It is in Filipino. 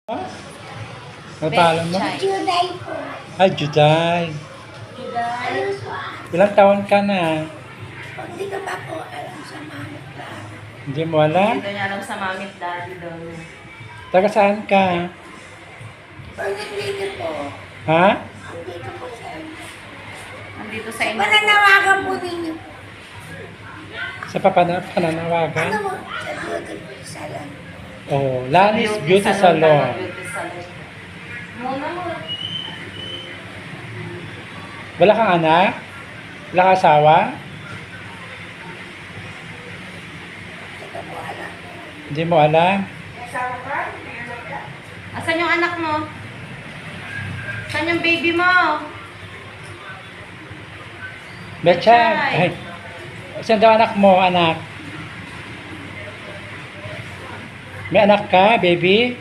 Ano pangalan mo? Juday po. Ay, Juday. Juday. Ilang taon ka na? Hindi ko pa po alam sa mga klaro. Hindi mo alam? Hindi niya alam sa mamit daddy daw. Taga saan ka? Pag nandito po, Ha? andito po sa inyo. Nandito sa inyo. Pananawagan po ninyo po. Sa pananawagan? Ano mo? Sa beauty po salon. Oh, Lanis Beauty Salon. Beauty salon. Muna mo. Wala kang anak? Wala kang asawa? Hindi ko po alam. Hindi mo alam? Asan yung anak mo? Saan yung baby mo? Betcha. Ay. Saan daw anak mo, anak? May anak ka, baby?